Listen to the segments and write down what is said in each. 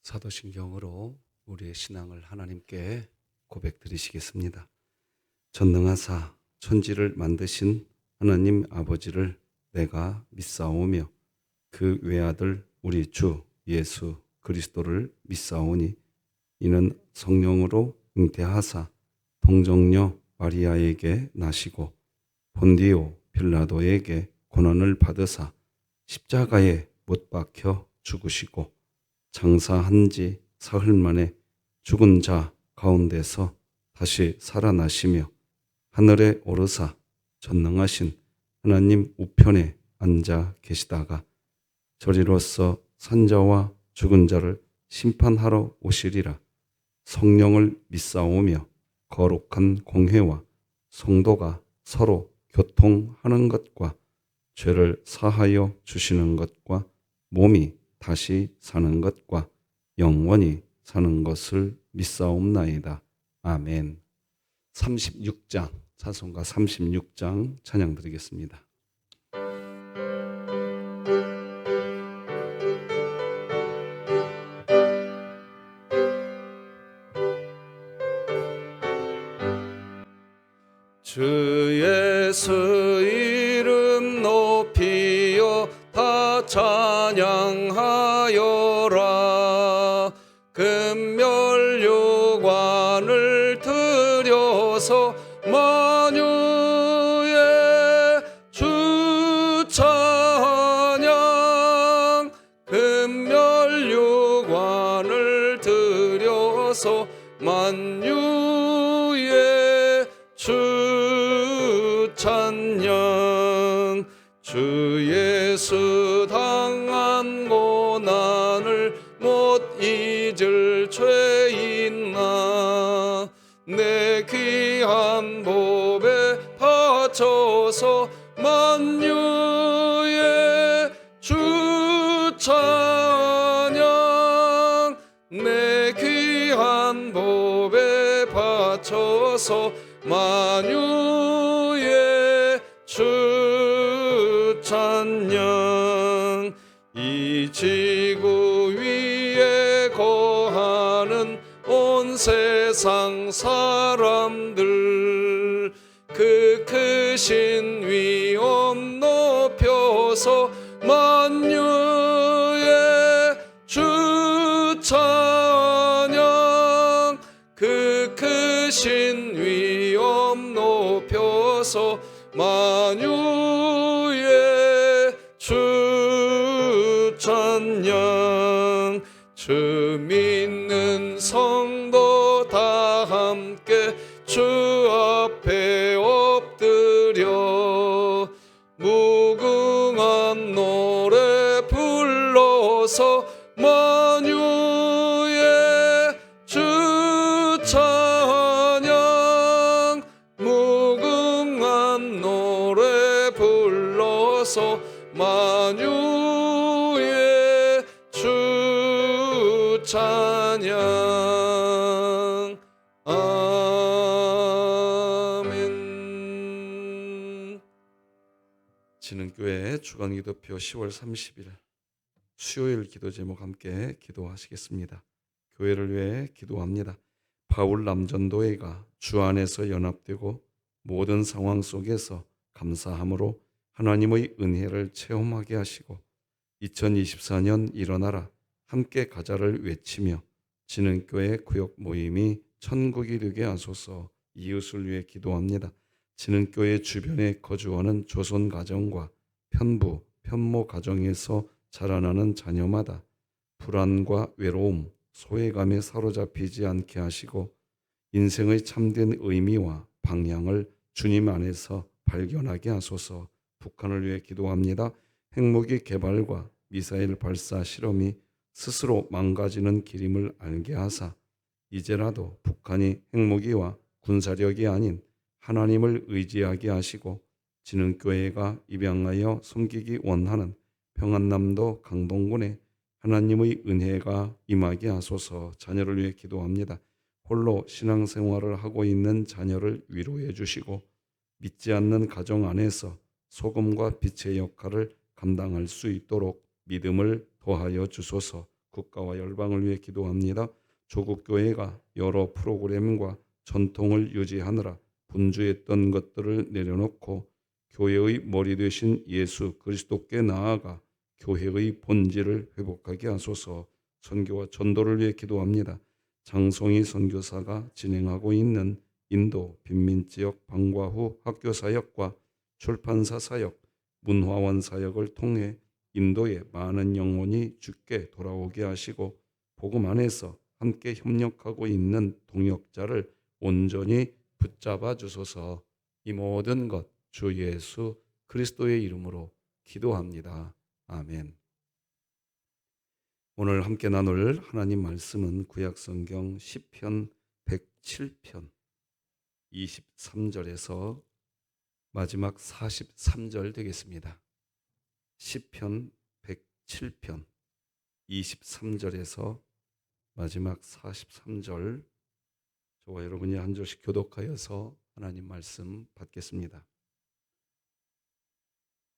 사도신경으로 우리의 신앙을 하나님께 고백드리시겠습니다. 전능하사 천지를 만드신 하나님 아버지를 내가 믿사오며 그 외아들 우리 주 예수 그리스도를 믿사오니 이는 성령으로 잉태하사 동정녀 마리아에게 나시고 본디오 빌라도에게 고난을 받으사 십자가에 못 박혀 죽으시고 장사한 지 사흘 만에 죽은 자 가운데서 다시 살아나시며 하늘에 오르사 전능하신 하나님 우편에 앉아 계시다가 저리로서 산자와 죽은 자를 심판하러 오시리라. 성령을 믿사오며 거룩한 공회와 성도가 서로 교통하는 것과 죄를 사하여 주시는 것과 몸이 다시 사는 것과 영원히 사는 것을 믿사옵나이다. 아멘. 36장 찬송가 36장 찬양 드리겠습니다. 주 예수 이름 높이어 다 찬양하여라. 금멸류관을 들여서 만유의 주 찬양. 금멸류관을 들여서 만유의 주 찬양. 주 예수 당한 고난을 못 잊을 죄인 나 내 귀한 보배 바쳐서 만유의 주 찬양. 내 귀한 보배 바쳐서 만유의 주 찬양. 이 지구 위에 거하는 온 세상 사람들 그 크신 위엄 높여서 만유의 주 찬양. 그 크신 위엄 높여서 만유의 주 찬양. 주 믿는 성도 다 함께 주 앞에 엎드려 무궁한 노래 불러서 만유의 주 찬양. 무궁한 노래 불러서 만유의 주 찬양. 아멘. 진흥교회 주간기도표 10월 30일 수요일 기도 제목 함께 기도하시겠습니다. 교회를 위해 기도합니다. 바울 남전도회가 주 안에서 연합되고 모든 상황 속에서 감사함으로 하나님의 은혜를 체험하게 하시고 2024년 일어나라 함께 가자를 외치며 진흥교회 구역 모임이 천국이 되게 하소서. 이웃을 위해 기도합니다. 진흥교회 주변에 거주하는 조선 가정과 편부, 편모 가정에서 자라나는 자녀마다 불안과 외로움, 소외감에 사로잡히지 않게 하시고 인생의 참된 의미와 방향을 주님 안에서 발견하게 하소서. 북한을 위해 기도합니다. 핵무기 개발과 미사일 발사 실험이 스스로 망가지는 길임을 알게 하사 이제라도 북한이 핵무기와 군사력이 아닌 하나님을 의지하게 하시고 진흥교회가 입양하여 섬기기 원하는 평안남도 강동군에 하나님의 은혜가 임하게 하소서. 자녀를 위해 기도합니다. 홀로 신앙생활을 하고 있는 자녀를 위로해 주시고 믿지 않는 가정 안에서 소금과 빛의 역할을 감당할 수 있도록 믿음을 더하여 주소서. 국가와 열방을 위해 기도합니다. 조국 교회가 여러 프로그램과 전통을 유지하느라 분주했던 것들을 내려놓고 교회의 머리 되신 예수 그리스도께 나아가 교회의 본질을 회복하게 하소서. 선교와 전도를 위해 기도합니다. 장송희 선교사가 진행하고 있는 인도 빈민지역 방과 후 학교 사역과 출판사 사역, 문화원 사역을 통해 인도에 많은 영혼이 주께 돌아오게 하시고 복음 안에서 함께 협력하고 있는 동역자를 온전히 붙잡아 주소서. 이 모든 것 주 예수 그리스도의 이름으로 기도합니다. 아멘. 오늘 함께 나눌 하나님 말씀은 구약성경 시편 107편 23절에서 마지막 43절 되겠습니다. 시편 107편 23절에서 마지막 43절, 저와 여러분이 한 절씩 교독하여서 하나님 말씀 받겠습니다.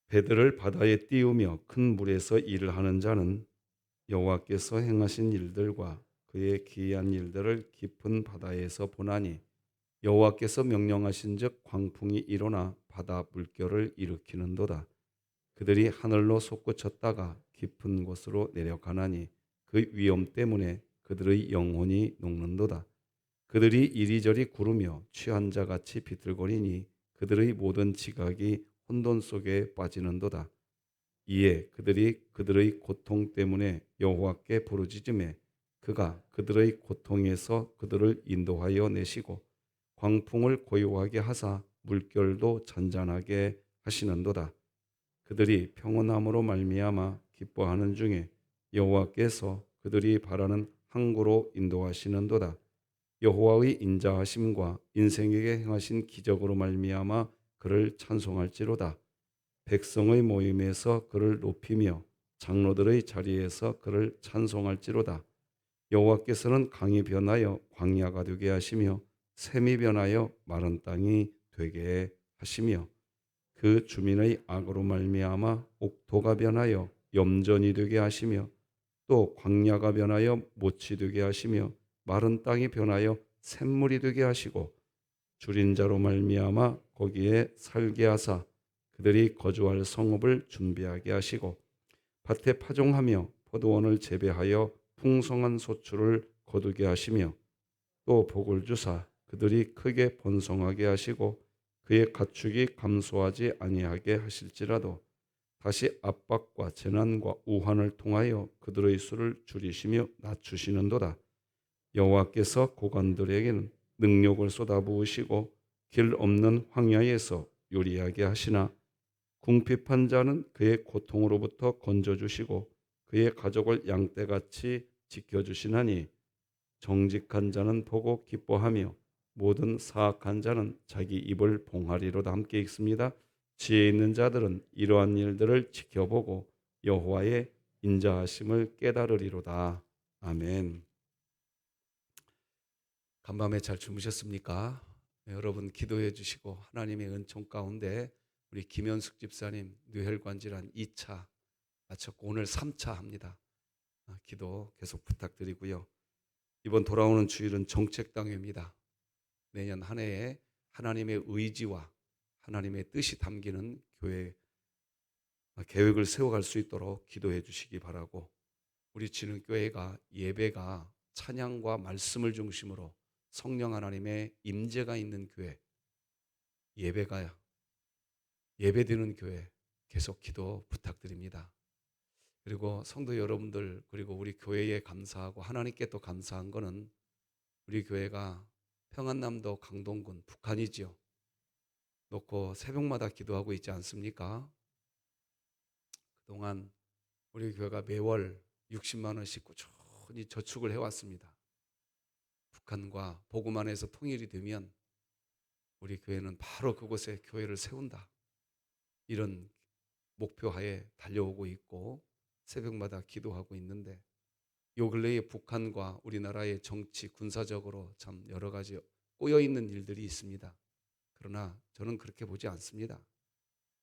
배들을 바다에 띄우며 큰 물에서 일을 하는 자는 여호와께서 행하신 일들과 그의 기이한 일들을 깊은 바다에서 보나니, 여호와께서 명령하신즉 광풍이 일어나 바다 물결을 일으키는도다. 그들이 하늘로 솟구쳤다가 깊은 곳으로 내려가나니 그 위엄 때문에 그들의 영혼이 녹는도다. 그들이 이리저리 구르며 취한 자같이 비틀거리니 그들의 모든 지각이 혼돈 속에 빠지는도다. 이에 그들이 그들의 고통 때문에 여호와께 부르짖으매 그가 그들의 고통에서 그들을 인도하여 내시고 광풍을 고요하게 하사 물결도 잔잔하게 하시는도다. 그들이 평온함으로 말미암아 기뻐하는 중에 여호와께서 그들이 바라는 항구로 인도하시는도다. 여호와의 인자하심과 인생에게 행하신 기적으로 말미암아 그를 찬송할지로다. 백성의 모임에서 그를 높이며 장로들의 자리에서 그를 찬송할지로다. 여호와께서는 강이 변하여 광야가 되게 하시며 샘이 변하여 마른 땅이 되게 하시며 그 주민의 악으로 말미암아 옥토가 변하여 염전이 되게 하시며 또 광야가 변하여 못이 되게 하시며 마른 땅이 변하여 샘물이 되게 하시고 줄인 자로 말미암아 거기에 살게 하사 그들이 거주할 성읍을 준비하게 하시고 밭에 파종하며 포도원을 재배하여 풍성한 소출을 거두게 하시며 또 복을 주사 그들이 크게 번성하게 하시고 그의 가축이 감소하지 아니하게 하실지라도 다시 압박과 재난과 우환을 통하여 그들의 수를 줄이시며 낮추시는도다. 여호와께서 고관들에게는 능력을 쏟아부으시고 길 없는 황야에서 요리하게 하시나 궁핍한 자는 그의 고통으로부터 건져주시고 그의 가족을 양떼같이 지켜주시나니 정직한 자는 보고 기뻐하며 모든 사악한 자는 자기 입을 봉하리로다. 함께 읽습니다. 지혜 있는 자들은 이러한 일들을 지켜보고 여호와의 인자하심을 깨달으리로다. 아멘. 간밤에 잘 주무셨습니까? 네, 여러분 기도해 주시고 하나님의 은총 가운데 우리 김현숙 집사님 뇌혈관 질환 2차 마쳤고 오늘 3차 합니다. 기도 계속 부탁드리고요. 이번 돌아오는 주일은 정책당회입니다. 내년 한 해에 하나님의 의지와 하나님의 뜻이 담기는 교회 계획을 세워갈 수 있도록 기도해 주시기 바라고, 우리 진흥교회가 예배가 찬양과 말씀을 중심으로 성령 하나님의 임재가 있는 교회, 예배드리는 교회 계속 기도 부탁드립니다. 그리고 성도 여러분들, 그리고 우리 교회에 감사하고 하나님께 또 감사한 거는 우리 교회가 평안남도 강동군 북한이지요. 놓고 새벽마다 기도하고 있지 않습니까? 그동안 우리 교회가 매월 60만 원씩 꾸준히 저축을 해왔습니다. 북한과 복음 안에서 통일이 되면 우리 교회는 바로 그곳에 교회를 세운다, 이런 목표하에 달려오고 있고 새벽마다 기도하고 있는데, 요 근래에 북한과 우리나라의 정치 군사적으로 참 여러 가지 꼬여있는 일들이 있습니다. 그러나 저는 그렇게 보지 않습니다.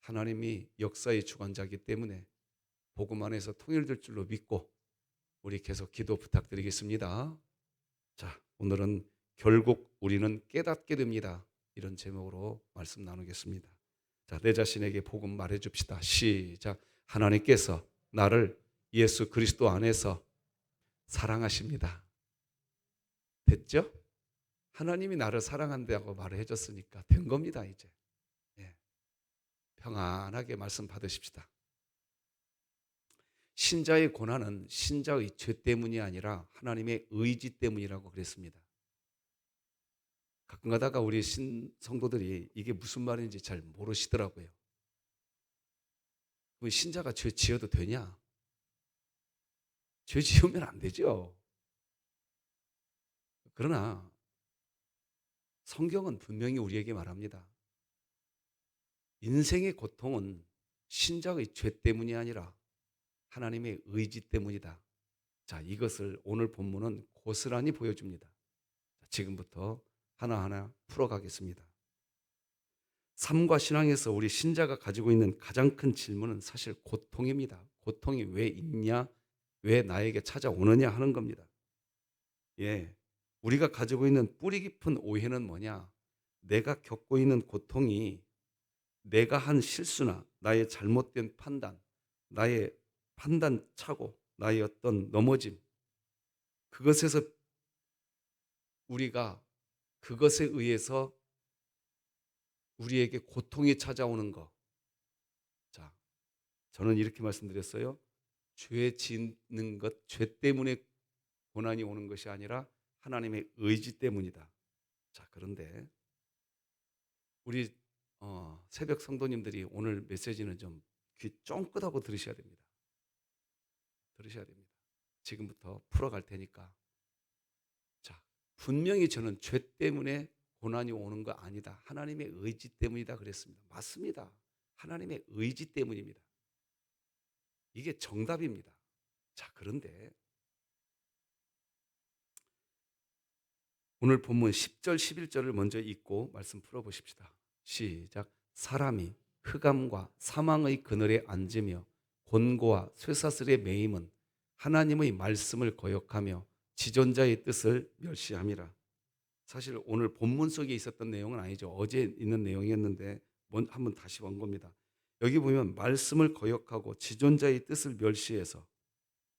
하나님이 역사의 주관자이기 때문에 복음 안에서 통일될 줄로 믿고 우리 계속 기도 부탁드리겠습니다. 자, 오늘은 결국 우리는 깨닫게 됩니다. 이런 제목으로 말씀 나누겠습니다. 자, 내 자신에게 복음 말해 줍시다. 시작. 하나님께서 나를 예수 그리스도 안에서 사랑하십니다. 됐죠? 하나님이 나를 사랑한다고 말을 해줬으니까 된 겁니다, 이제. 예. 평안하게 말씀 받으십시다. 신자의 고난은 신자의 죄 때문이 아니라 하나님의 의지 때문이라고 그랬습니다. 가끔 가다가 우리 성도들이 이게 무슨 말인지 잘 모르시더라고요. 그럼 신자가 죄 지어도 되냐? 죄 지으면 안 되죠. 그러나 성경은 분명히 우리에게 말합니다. 인생의 고통은 신자의 죄 때문이 아니라 하나님의 의지 때문이다. 자, 이것을 오늘 본문은 고스란히 보여줍니다. 지금부터 하나하나 풀어가겠습니다. 삶과 신앙에서 우리 신자가 가지고 있는 가장 큰 질문은 사실 고통입니다. 고통이 왜 있냐? 왜 나에게 찾아오느냐 하는 겁니다. 예, 우리가 가지고 있는 뿌리 깊은 오해는 뭐냐? 내가 겪고 있는 고통이 내가 한 실수나 나의 잘못된 판단, 나의 판단 착오, 나의 어떤 넘어짐, 그것에서 우리가 그것에 의해서 우리에게 고통이 찾아오는 것. 자, 저는 이렇게 말씀드렸어요. 죄 짓는 것, 죄 때문에 고난이 오는 것이 아니라 하나님의 의지 때문이다. 자, 그런데 우리 새벽 성도님들이 오늘 메시지는 좀 귀 쫑긋하고 들으셔야 됩니다. 들으셔야 됩니다. 지금부터 풀어갈 테니까. 자, 분명히 저는 죄 때문에 고난이 오는 거 아니다. 하나님의 의지 때문이다 그랬습니다. 맞습니다. 하나님의 의지 때문입니다. 이게 정답입니다. 자, 그런데 오늘 본문 10절, 11절을 먼저 읽고 말씀 풀어보십시다. 시작. 사람이 흑암과 사망의 그늘에 앉으며 곤고와 쇠사슬에 매임은 하나님의 말씀을 거역하며 지존자의 뜻을 멸시함이라. 사실 오늘 본문 속에 있었던 내용은 아니죠. 어제 있는 내용이었는데 한번 다시 본 겁니다. 여기 보면 말씀을 거역하고 지존자의 뜻을 멸시해서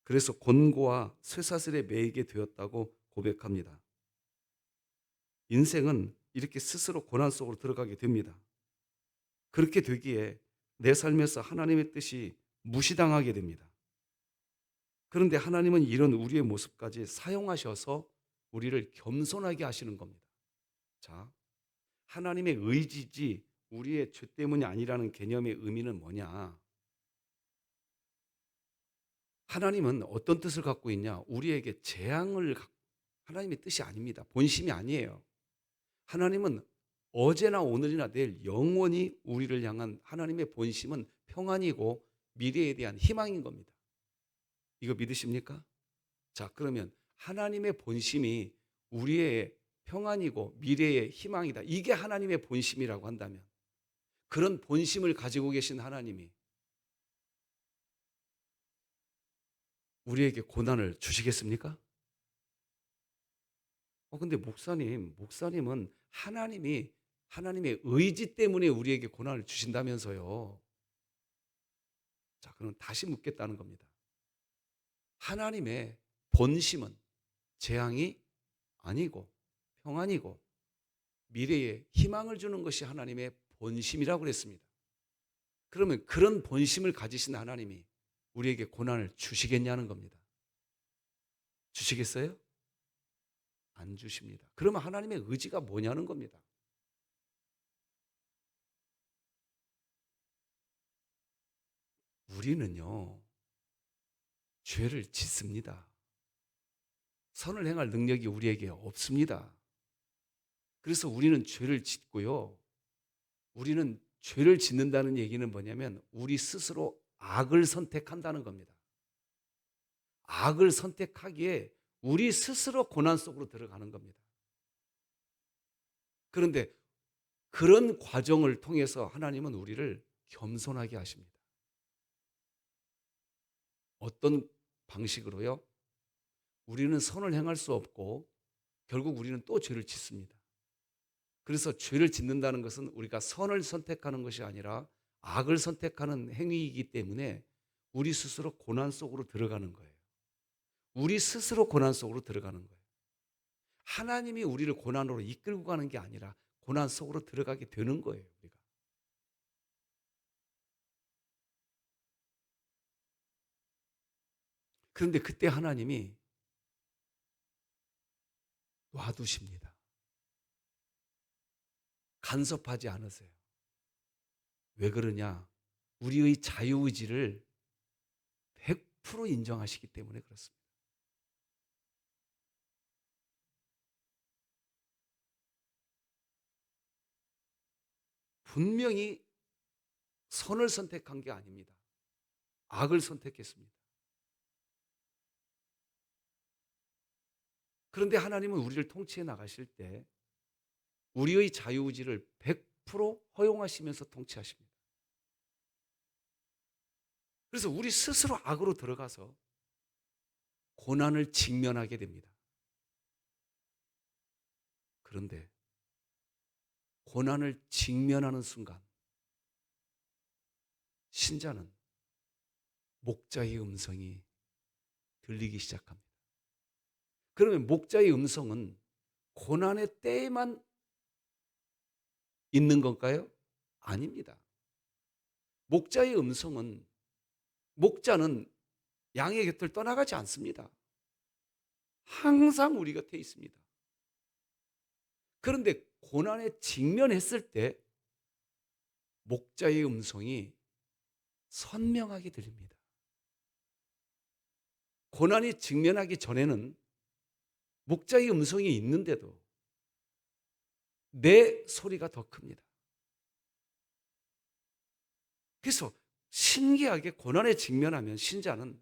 그래서 곤고와 쇠사슬에 매이게 되었다고 고백합니다. 인생은 이렇게 스스로 고난 속으로 들어가게 됩니다. 그렇게 되기에 내 삶에서 하나님의 뜻이 무시당하게 됩니다. 그런데 하나님은 이런 우리의 모습까지 사용하셔서 우리를 겸손하게 하시는 겁니다. 자, 하나님의 의지지 우리의 죄 때문이 아니라는 개념의 의미는 뭐냐? 하나님은 어떤 뜻을 갖고 있냐? 우리에게 재앙을 하나님의 뜻이 아닙니다. 본심이 아니에요. 하나님은 어제나 오늘이나 내일 영원히 우리를 향한 하나님의 본심은 평안이고 미래에 대한 희망인 겁니다. 이거 믿으십니까? 자, 그러면 하나님의 본심이 우리의 평안이고 미래의 희망이다. 이게 하나님의 본심이라고 한다면 그런 본심을 가지고 계신 하나님이 우리에게 고난을 주시겠습니까? 근데 목사님은 하나님의 의지 때문에 우리에게 고난을 주신다면서요. 자, 그럼 다시 묻겠다는 겁니다. 하나님의 본심은 재앙이 아니고 평안이고 미래에 희망을 주는 것이 하나님의 본심이라고 그랬습니다. 그러면 그런 본심을 가지신 하나님이 우리에게 고난을 주시겠냐는 겁니다. 주시겠어요? 안 주십니다. 그러면 하나님의 의지가 뭐냐는 겁니다. 우리는요, 죄를 짓습니다. 선을 행할 능력이 우리에게 없습니다. 그래서 우리는 죄를 짓고요. 우리는 죄를 짓는다는 얘기는 뭐냐면 우리 스스로 악을 선택한다는 겁니다. 악을 선택하기에 우리 스스로 고난 속으로 들어가는 겁니다. 그런데 그런 과정을 통해서 하나님은 우리를 겸손하게 하십니다. 어떤 방식으로요? 우리는 선을 행할 수 없고 결국 우리는 또 죄를 짓습니다. 그래서 죄를 짓는다는 것은 우리가 선을 선택하는 것이 아니라 악을 선택하는 행위이기 때문에 우리 스스로 고난 속으로 들어가는 거예요. 우리 스스로 고난 속으로 들어가는 거예요. 하나님이 우리를 고난으로 이끌고 가는 게 아니라 고난 속으로 들어가게 되는 거예요, 우리가. 그런데 그때 하나님이 놔두십니다. 간섭하지 않으세요. 왜 그러냐? 우리의 자유의지를 100% 인정하시기 때문에 그렇습니다. 분명히 선을 선택한 게 아닙니다. 악을 선택했습니다. 그런데 하나님은 우리를 통치해 나가실 때 우리의 자유의지를 100% 허용하시면서 통치하십니다. 그래서 우리 스스로 악으로 들어가서 고난을 직면하게 됩니다. 그런데 고난을 직면하는 순간 신자는 목자의 음성이 들리기 시작합니다. 그러면 목자의 음성은 고난의 때에만 있는 건가요? 아닙니다. 목자의 음성은 목자는 양의 곁을 떠나가지 않습니다. 항상 우리 곁에 있습니다. 그런데 고난에 직면했을 때 목자의 음성이 선명하게 들립니다. 고난이 직면하기 전에는 목자의 음성이 있는데도 내 소리가 더 큽니다. 그래서 신기하게 고난에 직면하면 신자는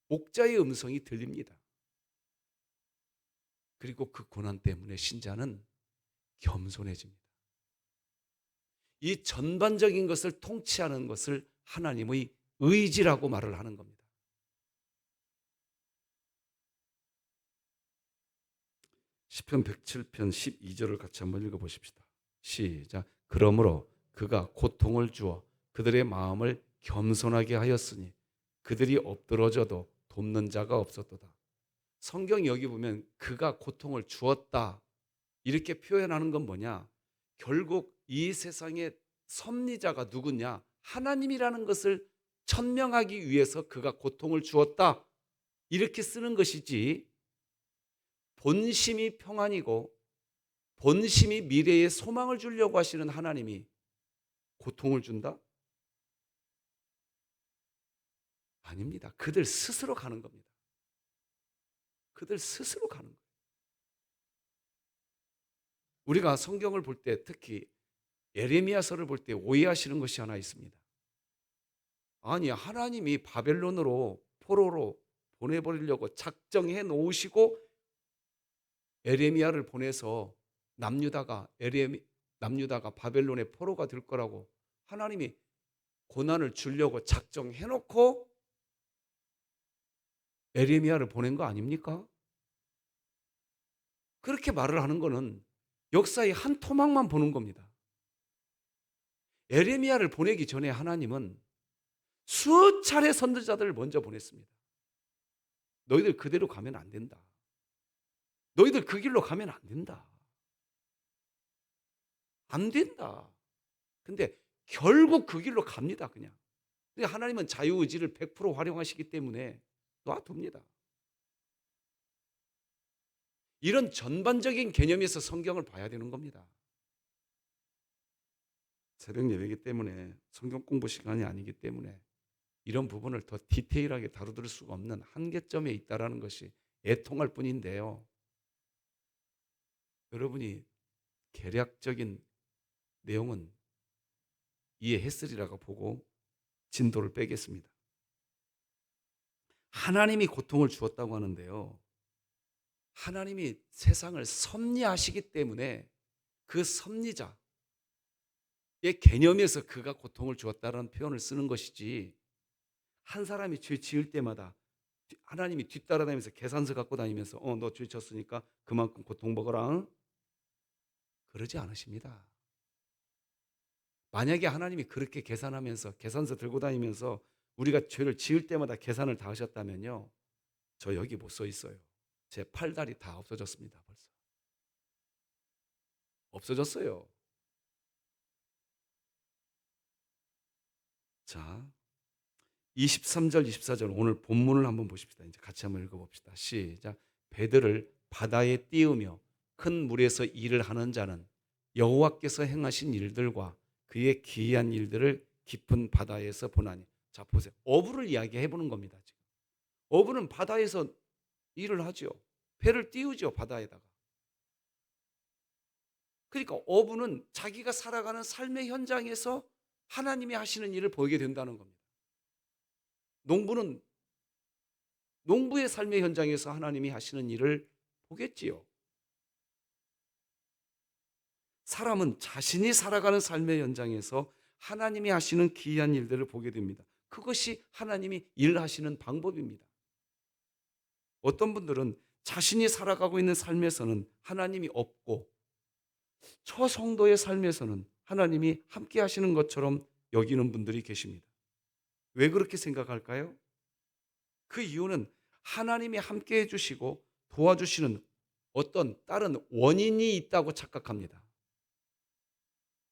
목자의 음성이 들립니다. 그리고 그 고난 때문에 신자는 겸손해집니다. 이 전반적인 것을 통치하는 것을 하나님의 의지라고 말을 하는 겁니다. 시편 107편 12절을 같이 한번 읽어보십시다. 시작. 그러므로 그가 고통을 주어 그들의 마음을 겸손하게 하였으니 그들이 엎드러져도 돕는 자가 없었도다. 성경 여기 보면 그가 고통을 주었다 이렇게 표현하는 건 뭐냐? 결국 이 세상의 섭리자가 누구냐? 하나님이라는 것을 천명하기 위해서 그가 고통을 주었다 이렇게 쓰는 것이지, 본심이 평안이고 본심이 미래에 소망을 주려고 하시는 하나님이 고통을 준다? 아닙니다. 그들 스스로 가는 겁니다. 그들 스스로 가는 거예요. 우리가 성경을 볼 때 특히 예레미야서를 볼 때 오해하시는 것이 하나 있습니다. 아니, 하나님이 바벨론으로 포로로 보내버리려고 작정해 놓으시고 에레미야를 보내서 남유다가 바벨론의 포로가 될 거라고 하나님이 고난을 주려고 작정해 놓고 에레미야를 보낸 거 아닙니까? 그렇게 말을 하는 거는 역사의 한 토막만 보는 겁니다. 에레미야를 보내기 전에 하나님은 수차례 선지자들을 먼저 보냈습니다. 너희들 그대로 가면 안 된다. 너희들 그 길로 가면 안 된다. 안 된다. 근데 결국 그 길로 갑니다, 그냥. 하나님은 자유의지를 100% 활용하시기 때문에 놔둡니다. 이런 전반적인 개념에서 성경을 봐야 되는 겁니다. 새벽 예배이기 때문에 성경 공부 시간이 아니기 때문에 이런 부분을 더 디테일하게 다루들 수가 없는 한계점에 있다는 것이 애통할 뿐인데요. 여러분이 개략적인 내용은 이해했으리라고 보고 진도를 빼겠습니다. 하나님이 고통을 주었다고 하는데요. 하나님이 세상을 섭리하시기 때문에 그 섭리자의 개념에서 그가 고통을 주었다는 표현을 쓰는 것이지, 한 사람이 죄 지을 때마다 하나님이 뒤따라다니면서 계산서 갖고 다니면서 너 죄 졌으니까 그만큼 고통 먹어라. 그러지 않으십니다. 만약에 하나님이 그렇게 계산하면서 계산서 들고 다니면서 우리가 죄를 지을 때마다 계산을 다 하셨다면요, 저 여기 못 서 있어요. 제 팔다리 다 없어졌습니다. 벌써 없어졌어요. 자, 23절 24절 오늘 본문을 한번 보십시다. 이제 같이 한번 읽어봅시다. 시작. 배들을 바다에 띄우며 큰 물에서 일을 하는 자는 여호와께서 행하신 일들과 그의 기이한 일들을 깊은 바다에서 보나니. 자, 보세요. 어부를 이야기해 보는 겁니다. 지금 어부는 바다에서 일을 하죠. 배를 띄우죠, 바다에다가. 그러니까 어부는 자기가 살아가는 삶의 현장에서 하나님이 하시는 일을 보게 된다는 겁니다. 농부는 농부의 삶의 현장에서 하나님이 하시는 일을 보겠지요. 사람은 자신이 살아가는 삶의 현장에서 하나님이 하시는 기이한 일들을 보게 됩니다. 그것이 하나님이 일하시는 방법입니다. 어떤 분들은 자신이 살아가고 있는 삶에서는 하나님이 없고 처성도의 삶에서는 하나님이 함께 하시는 것처럼 여기는 분들이 계십니다. 왜 그렇게 생각할까요? 그 이유는 하나님이 함께 해주시고 도와주시는 어떤 다른 원인이 있다고 착각합니다.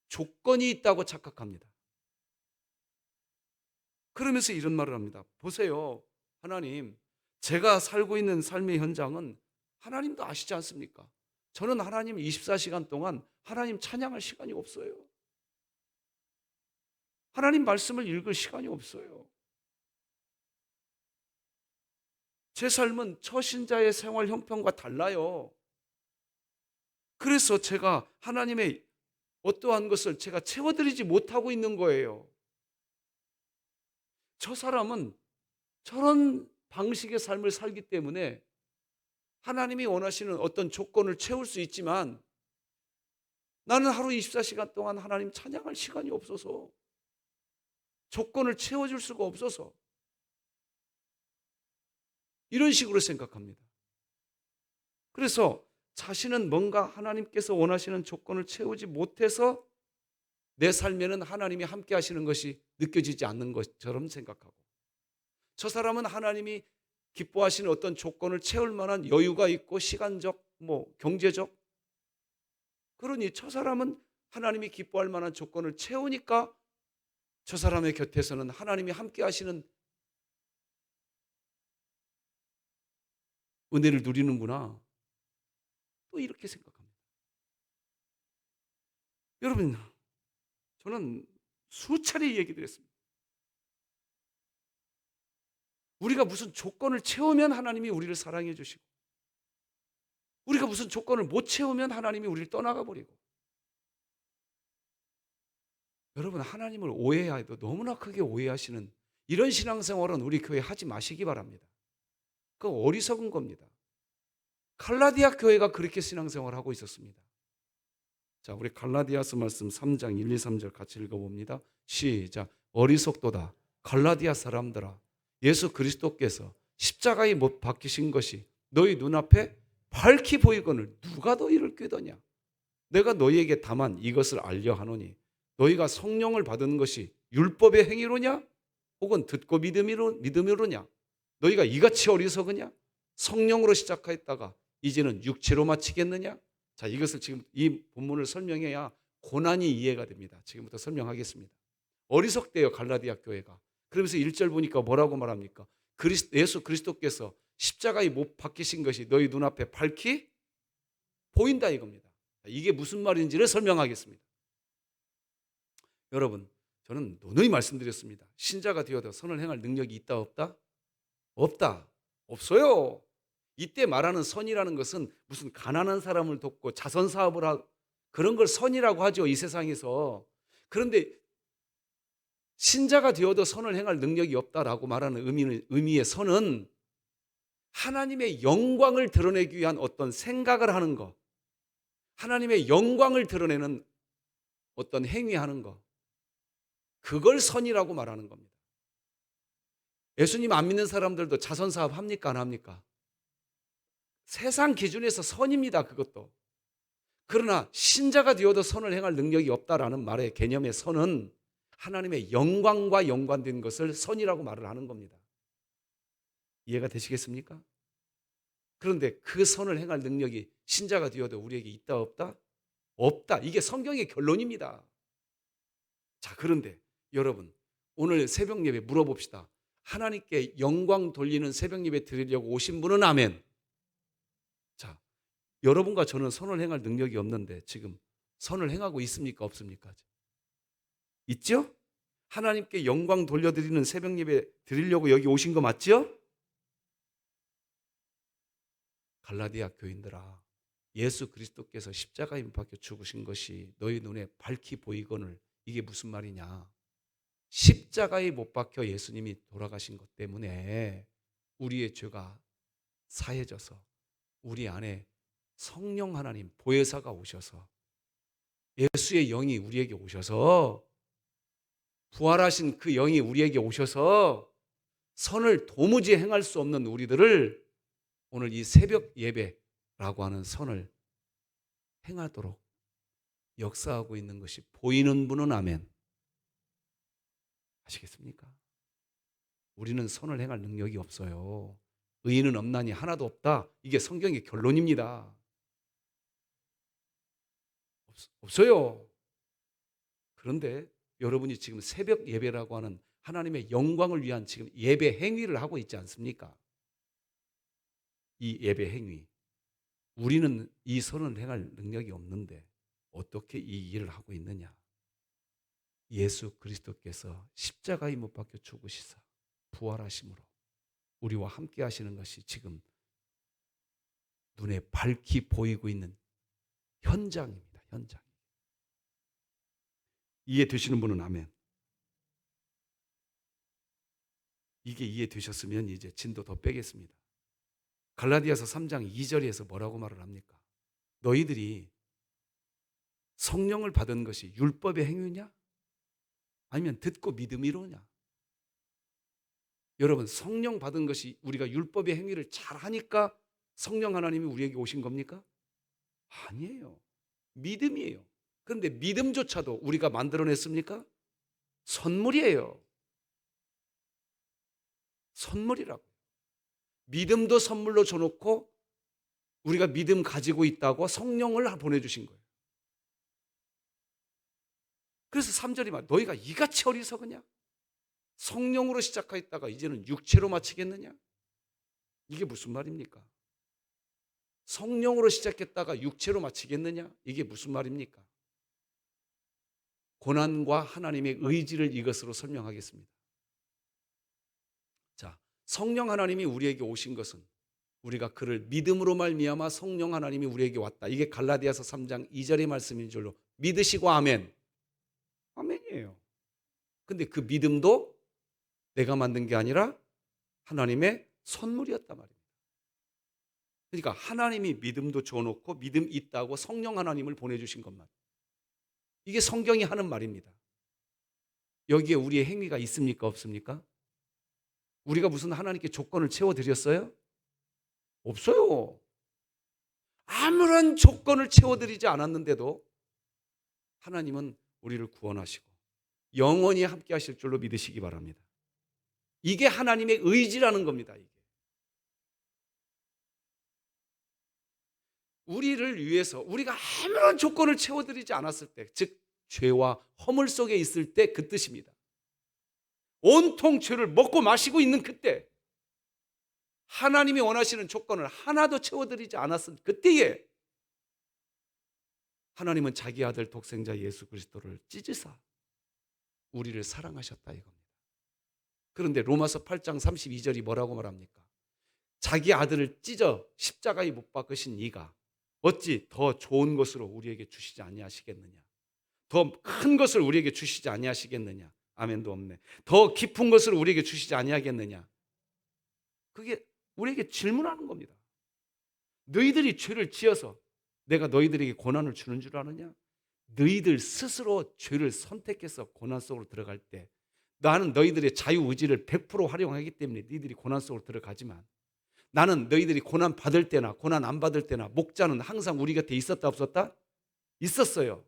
조건이 있다고 착각합니다. 그러면서 이런 말을 합니다. 보세요, 하나님, 제가 살고 있는 삶의 현장은 하나님도 아시지 않습니까? 저는 하나님 24시간 동안 하나님 찬양할 시간이 없어요. 하나님 말씀을 읽을 시간이 없어요. 제 삶은 처신자의 생활 형편과 달라요. 그래서 제가 하나님의 어떠한 것을 제가 채워드리지 못하고 있는 거예요. 저 사람은 저런 방식의 삶을 살기 때문에 하나님이 원하시는 어떤 조건을 채울 수 있지만 나는 하루 24시간 동안 하나님 찬양할 시간이 없어서 조건을 채워줄 수가 없어서 이런 식으로 생각합니다. 그래서 자신은 뭔가 하나님께서 원하시는 조건을 채우지 못해서 내 삶에는 하나님이 함께 하시는 것이 느껴지지 않는 것처럼 생각하고, 저 사람은 하나님이 기뻐하시는 어떤 조건을 채울 만한 여유가 있고 시간적, 경제적, 그러니 저 사람은 하나님이 기뻐할 만한 조건을 채우니까 저 사람의 곁에서는 하나님이 함께 하시는 은혜를 누리는구나, 또 이렇게 생각합니다. 여러분, 저는 수차례 얘기 드렸습니다. 우리가 무슨 조건을 채우면 하나님이 우리를 사랑해 주시고, 우리가 무슨 조건을 못 채우면 하나님이 우리를 떠나가 버리고, 여러분, 하나님을 오해해도 너무나 크게 오해하시는 이런 신앙생활은 우리 교회 하지 마시기 바랍니다. 그거 어리석은 겁니다. 갈라디아 교회가 그렇게 신앙생활을 하고 있었습니다. 자, 우리 갈라디아서 말씀 3장 1, 2, 3절 같이 읽어봅니다. 시작. 어리석도다 갈라디아 사람들아, 예수 그리스도께서 십자가에 못 박히신 것이 너희 눈앞에 밝히 보이거늘 누가 너희를 꾀더냐. 내가 너희에게 다만 이것을 알려 하노니 너희가 성령을 받은 것이 율법의 행위로냐 혹은 듣고 믿음으로냐. 너희가 이같이 어리석으냐. 성령으로 시작하였다가 이제는 육체로 마치겠느냐. 자, 이것을 지금 이 본문을 설명해야 고난이 이해가 됩니다. 지금부터 설명하겠습니다. 어리석대요, 갈라디아 교회가. 그러면서 1절 보니까 뭐라고 말합니까? 예수 그리스도께서 십자가에 못 박히신 것이 너희 눈앞에 밝히 보인다 이겁니다. 이게 무슨 말인지를 설명하겠습니다. 여러분, 저는 누누이 말씀드렸습니다. 신자가 되어도 선을 행할 능력이 있다 없다? 없다. 없어요. 이때 말하는 선이라는 것은 무슨 가난한 사람을 돕고 자선 사업을 하고 그런 걸 선이라고 하죠, 이 세상에서. 그런데 신자가 되어도 선을 행할 능력이 없다라고 말하는 의미의 선은 하나님의 영광을 드러내기 위한 어떤 생각을 하는 것, 하나님의 영광을 드러내는 어떤 행위하는 것, 그걸 선이라고 말하는 겁니다. 예수님 안 믿는 사람들도 자선 사업 합니까 안 합니까? 세상 기준에서 선입니다. 그것도. 그러나 신자가 되어도 선을 행할 능력이 없다라는 말의 개념의 선은 하나님의 영광과 연관된 것을 선이라고 말을 하는 겁니다. 이해가 되시겠습니까? 그런데 그 선을 행할 능력이 신자가 되어도 우리에게 있다 없다? 없다. 이게 성경의 결론입니다. 자, 그런데 여러분, 오늘 새벽 예배 물어봅시다. 하나님께 영광 돌리는 새벽 예배 드리려고 오신 분은 아멘. 자, 여러분과 저는 선을 행할 능력이 없는데 지금 선을 행하고 있습니까 없습니까? 있죠? 하나님께 영광 돌려드리는 새벽 예배 드리려고 여기 오신 거 맞죠? 갈라디아 교인들아, 예수 그리스도께서 십자가에 못 박혀 죽으신 것이 너희 눈에 밝히 보이거늘. 이게 무슨 말이냐? 십자가에 못 박혀 예수님이 돌아가신 것 때문에 우리의 죄가 사해져서 우리 안에 성령 하나님 보혜사가 오셔서 예수의 영이 우리에게 오셔서 부활하신 그 영이 우리에게 오셔서 선을 도무지 행할 수 없는 우리들을 오늘 이 새벽 예배라고 하는 선을 행하도록 역사하고 있는 것이 보이는 분은 아멘. 아시겠습니까? 우리는 선을 행할 능력이 없어요. 의인은 없나니 하나도 없다. 이게 성경의 결론입니다. 없어요. 그런데 여러분이 지금 새벽 예배라고 하는 하나님의 영광을 위한 지금 예배 행위를 하고 있지 않습니까? 이 예배 행위. 우리는 이 선을 행할 능력이 없는데 어떻게 이 일을 하고 있느냐? 예수 그리스도께서 십자가에 못 박혀 죽으시사 부활하심으로 우리와 함께 하시는 것이 지금 눈에 밝히 보이고 있는 현장입니다. 현장. 이해되시는 분은 아멘. 이게 이해되셨으면 이제 진도 더 빼겠습니다. 갈라디아서 3장 2절에서 뭐라고 말을 합니까? 너희들이 성령을 받은 것이 율법의 행위냐? 아니면 듣고 믿음이로냐? 여러분, 성령 받은 것이 우리가 율법의 행위를 잘하니까 성령 하나님이 우리에게 오신 겁니까? 아니에요. 믿음이에요. 그런데 믿음조차도 우리가 만들어냈습니까? 선물이에요. 선물이라고. 믿음도 선물로 줘놓고 우리가 믿음 가지고 있다고 성령을 보내주신 거예요. 그래서 3절이 말 너희가 이같이 어리석으냐? 성령으로 시작하였다가 이제는 육체로 마치겠느냐? 이게 무슨 말입니까? 성령으로 시작했다가 육체로 마치겠느냐? 이게 무슨 말입니까? 고난과 하나님의 의지를 이것으로 설명하겠습니다. 자, 성령 하나님이 우리에게 오신 것은 우리가 그를 믿음으로 말미암아 성령 하나님이 우리에게 왔다. 이게 갈라디아서 3장 2절의 말씀인 줄로 믿으시고 아멘. 아멘이에요. 근데 그 믿음도 내가 만든 게 아니라 하나님의 선물이었단 말입니다. 그러니까 하나님이 믿음도 줘놓고 믿음 있다고 성령 하나님을 보내주신 것만. 이게 성경이 하는 말입니다. 여기에 우리의 행위가 있습니까 없습니까? 우리가 무슨 하나님께 조건을 채워드렸어요? 없어요. 아무런 조건을 채워드리지 않았는데도 하나님은 우리를 구원하시고 영원히 함께 하실 줄로 믿으시기 바랍니다. 이게 하나님의 의지라는 겁니다. 이게. 우리를 위해서 우리가 아무런 조건을 채워드리지 않았을 때, 즉 죄와 허물 속에 있을 때 그 뜻입니다. 온통 죄를 먹고 마시고 있는 그때 하나님이 원하시는 조건을 하나도 채워드리지 않았을 그때에 하나님은 자기 아들 독생자 예수 그리스도를 찢으사 우리를 사랑하셨다 이겁니다. 그런데 로마서 8장 32절이 뭐라고 말합니까? 자기 아들을 찢어 십자가에 못 박으신 이가 어찌 더 좋은 것으로 우리에게 주시지 아니하시겠느냐? 더 큰 것을 우리에게 주시지 아니하시겠느냐? 아멘도 없네. 더 깊은 것을 우리에게 주시지 아니하겠느냐? 그게 우리에게 질문하는 겁니다. 너희들이 죄를 지어서 내가 너희들에게 고난을 주는 줄 아느냐? 너희들 스스로 죄를 선택해서 고난 속으로 들어갈 때 나는 너희들의 자유의지를 100% 활용하기 때문에 너희들이 고난 속으로 들어가지만 나는 너희들이 고난 받을 때나 고난 안 받을 때나 목자는 항상 우리 곁에 있었다 없었다? 있었어요.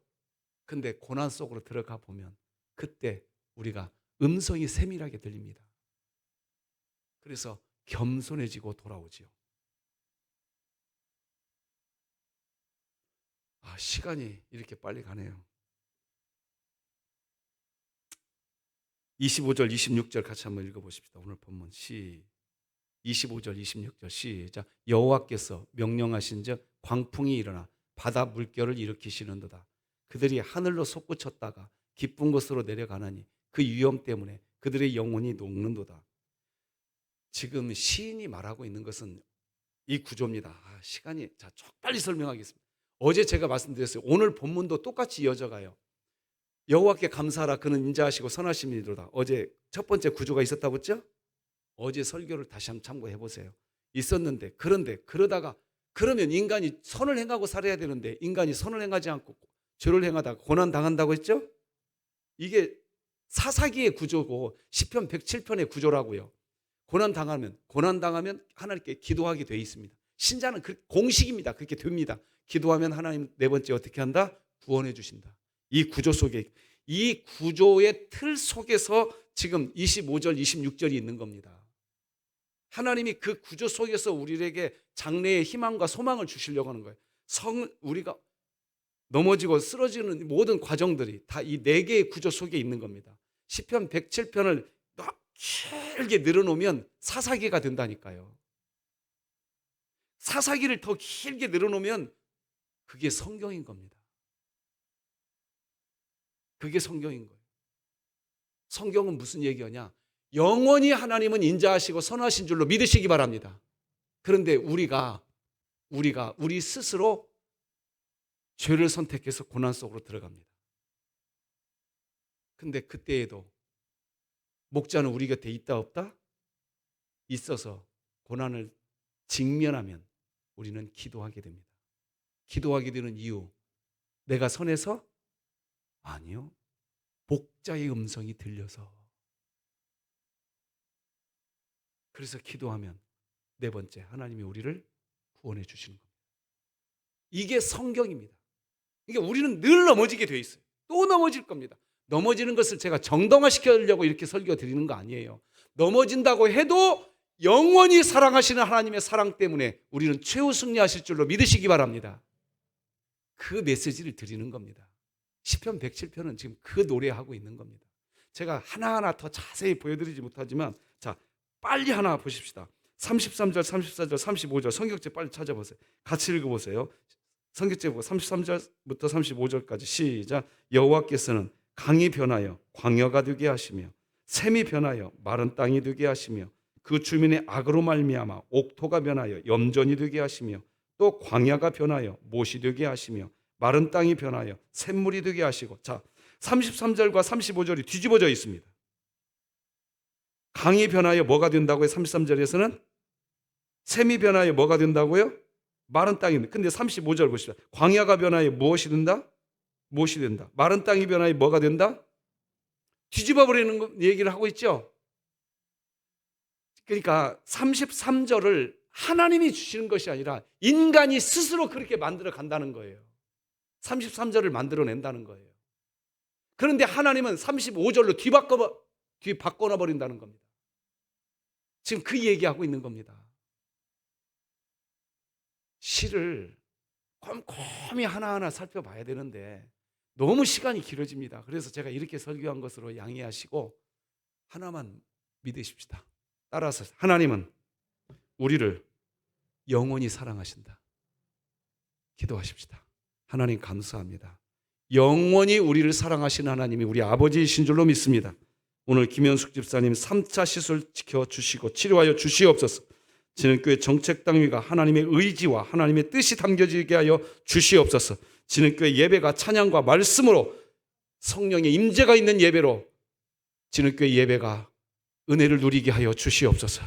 근데 고난 속으로 들어가 보면 그때 우리가 음성이 세밀하게 들립니다. 그래서 겸손해지고 돌아오지요. 시간이 이렇게 빨리 가네요. 25절 26절 같이 한번 읽어보십시다. 오늘 본문 25절 26절 시작. 여호와께서 명령하신즉 광풍이 일어나 바다 물결을 일으키시는도다. 그들이 하늘로 솟구쳤다가 깊은 곳으로 내려가나니 그 위험 때문에 그들의 영혼이 녹는도다. 지금 시인이 말하고 있는 것은 이 구조입니다. 시간이 빨리 설명하겠습니다. 어제 제가 말씀드렸어요. 오늘 본문도 똑같이 이어져 가요. 여호와께 감사하라 그는 인자하시고 선하심이로다. 어제 첫 번째 구조가 있었다고 했죠? 어제 설교를 다시 한번 참고해 보세요. 있었는데 그러다가 그러면 인간이 선을 행하고 살아야 되는데 인간이 선을 행하지 않고 죄를 행하다가 고난 당한다고 했죠? 이게 사사기의 구조고 시편 107편의 구조라고요. 고난 당하면 하나님께 기도하게 돼 있습니다. 신자는 공식입니다. 그렇게 됩니다. 기도하면 하나님 네 번째 어떻게 한다? 구원해 주신다. 이 구조 속에, 이 구조의 틀 속에서 지금 25절 26절이 있는 겁니다. 하나님이 그 구조 속에서 우리에게 장래의 희망과 소망을 주시려고 하는 거예요. 우리가 넘어지고 쓰러지는 모든 과정들이 다 이 네 개의 구조 속에 있는 겁니다. 시편 107편을 길게 늘어놓으면 사사기가 된다니까요. 사사기를 더 길게 늘어놓으면 그게 성경인 겁니다. 그게 성경인 거예요. 성경은 무슨 얘기하냐? 영원히 하나님은 인자하시고 선하신 줄로 믿으시기 바랍니다. 그런데 우리가 우리 스스로 죄를 선택해서 고난 속으로 들어갑니다. 근데 그때에도 목자는 우리 곁에 있다 없다? 있어서 고난을 직면하면 우리는 기도하게 됩니다. 기도하게 되는 이유, 내가 선해서? 아니요. 목자의 음성이 들려서. 그래서 기도하면 네 번째, 하나님이 우리를 구원해 주시는 겁니다. 이게 성경입니다. 그러니까 우리는 늘 넘어지게 돼 있어요. 또 넘어질 겁니다. 넘어지는 것을 제가 정당화시키려고 이렇게 설교 드리는 거 아니에요. 넘어진다고 해도 영원히 사랑하시는 하나님의 사랑 때문에 우리는 최후 승리하실 줄로 믿으시기 바랍니다. 그 메시지를 드리는 겁니다. 시편 107편은 지금 그 노래하고 있는 겁니다. 제가 하나하나 더 자세히 보여드리지 못하지만 자, 빨리 하나 보십시다. 33절, 34절, 35절 성경책 빨리 찾아보세요. 같이 읽어보세요. 성경책 보고 33절부터 35절까지 시작. 여호와께서는 강이 변하여 광야가 되게 하시며 샘이 변하여 마른 땅이 되게 하시며 그 주민의 악으로 말미암아 옥토가 변하여 염전이 되게 하시며 또 광야가 변하여 못이 되게 하시며 마른 땅이 변하여 샘물이 되게 하시고. 자, 33절과 35절이 뒤집어져 있습니다. 강이 변하여 뭐가 된다고요? 33절에서는 샘이 변하여 뭐가 된다고요? 마른 땅이. 근데 35절 보시다. 광야가 변하여 무엇이 된다? 무엇이 된다. 마른 땅이 변하여 뭐가 된다? 뒤집어 버리는 얘기를 하고 있죠. 그러니까 33절을 하나님이 주시는 것이 아니라 인간이 스스로 그렇게 만들어 간다는 거예요. 33절을 만들어낸다는 거예요. 그런데 하나님은 35절로 뒤바꿔 버린다는 겁니다. 지금 그 얘기하고 있는 겁니다. 시를 꼼꼼히 하나하나 살펴봐야 되는데 너무 시간이 길어집니다. 그래서 제가 이렇게 설교한 것으로 양해하시고 하나만 믿으십시다. 따라서 하나님은 우리를 영원히 사랑하신다. 기도하십시다. 하나님 감사합니다. 영원히 우리를 사랑하시는 하나님이 우리 아버지이신 줄로 믿습니다. 오늘 김현숙 집사님 3차 시술 지켜주시고 치료하여 주시옵소서. 진흥교회 정책당위가 하나님의 의지와 하나님의 뜻이 담겨지게 하여 주시옵소서. 진흥교회 예배가 찬양과 말씀으로 성령의 임재가 있는 예배로 진흥교회 예배가 은혜를 누리게 하여 주시옵소서.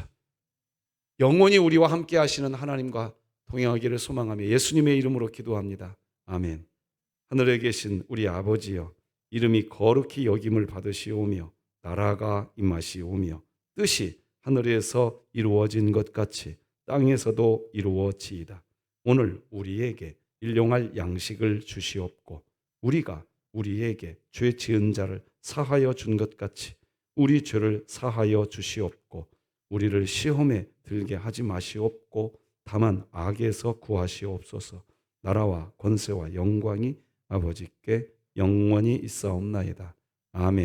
영원히 우리와 함께 하시는 하나님과 동행하기를 소망하며 예수님의 이름으로 기도합니다. 아멘. 하늘에 계신 우리 아버지여, 이름이 거룩히 여김을 받으시오며 나라가 임하시오며 뜻이 하늘에서 이루어진 것 같이 땅에서도 이루어지이다. 오늘 우리에게 일용할 양식을 주시옵고 우리가 우리에게 죄 지은 자를 사하여 준 것 같이 우리 죄를 사하여 주시옵고 우리를 시험에 들게 하지 마시옵고 다만 악에서 구하시옵소서. 나라와 권세와 영광이 아버지께 영원히 있사옵나이다. 아멘.